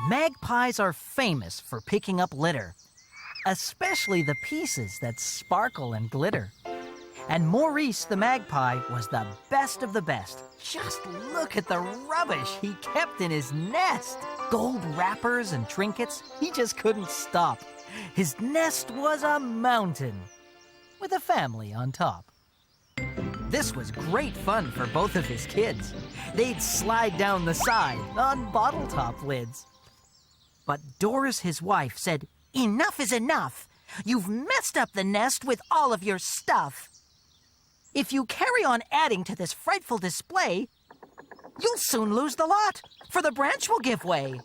Magpies are famous for picking up litter, especially the pieces that sparkle and glitter. And Maurice the magpie was the best of the best. Just look at the rubbish he kept in his nest. Gold wrappers and trinkets, he just couldn't stop. His nest was a mountain with a family on top. This was great fun for both of his kids. They'd slide down the side on bottle top lids. But Doris, his wife, said, "Enough is enough. You've messed up the nest with all of your stuff. If you carry on adding to this frightful display, you'll soon lose the lot, for the branch will give way."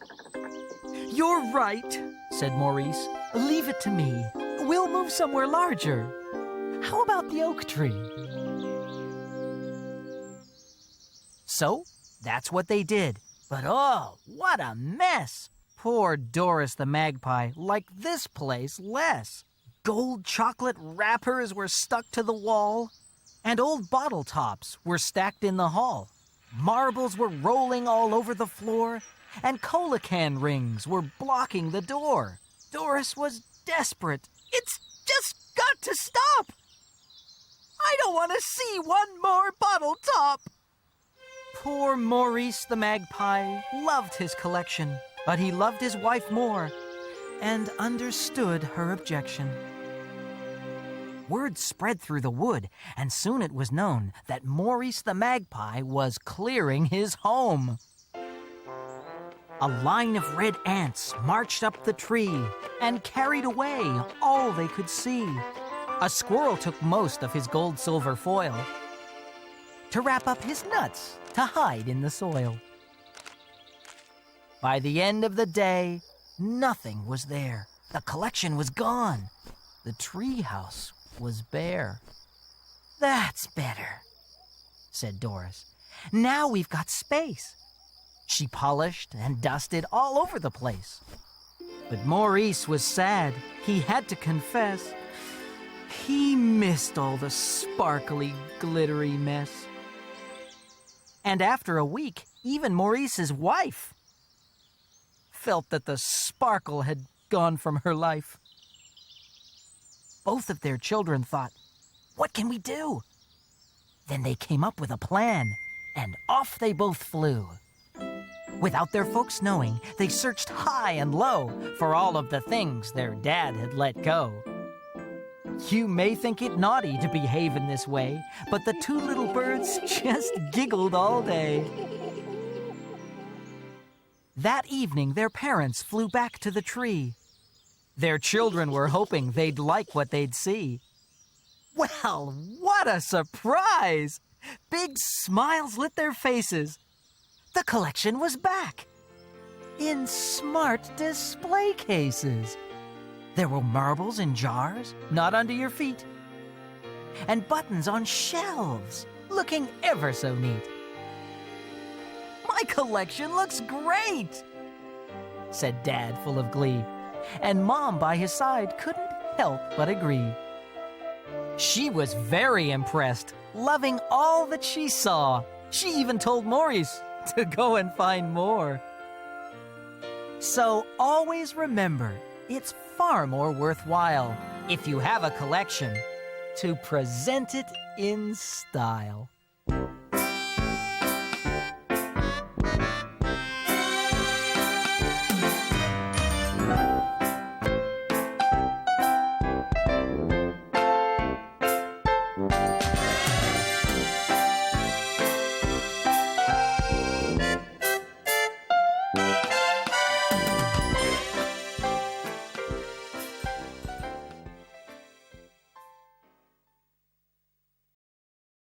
"You're right," said Maurice. "Leave it to me. We'll move somewhere larger. How about the oak tree?" So, that's what they did. But oh, what a mess! Poor Doris the magpie liked this place less. Gold chocolate wrappers were stuck to the wall, and old bottle tops were stacked in the hall. Marbles were rolling all over the floor, and cola can rings were blocking the door. Doris was desperate. "It's just got to stop! I don't want to see one more bottle top!" Poor Maurice the magpie loved his collection, but he loved his wife more and understood her objection. Word spread through the wood, and soon it was known that Maurice the magpie was clearing his home. A line of red ants marched up the tree and carried away all they could see. A squirrel took most of his gold-silver foil to wrap up his nuts to hide in the soil. By the end of the day, nothing was there. The collection was gone. The treehouse was bare. "That's better," said Doris. "Now we've got space." She polished and dusted all over the place. But Maurice was sad. He had to confess he missed all the sparkly, glittery mess. And after a week, even Maurice's wife felt that the sparkle had gone from her life. Both of their children thought, "What can we do?" Then they came up with a plan, and off they both flew. Without their folks knowing, they searched high and low for all of the things their dad had let go. You may think it naughty to behave in this way, but the two little birds just giggled all day. That evening, their parents flew back to the tree. Their children were hoping they'd like what they'd see. Well, what a surprise! Big smiles lit their faces. The collection was back in smart display cases. There were marbles in jars, not under your feet, and buttons on shelves, looking ever so neat. "My collection looks great," said Dad, full of glee, and Mom by his side couldn't help but agree. She was very impressed, loving all that she saw. She even told Maurice to go and find more. So always remember, it's far more worthwhile, if you have a collection, to present it in style.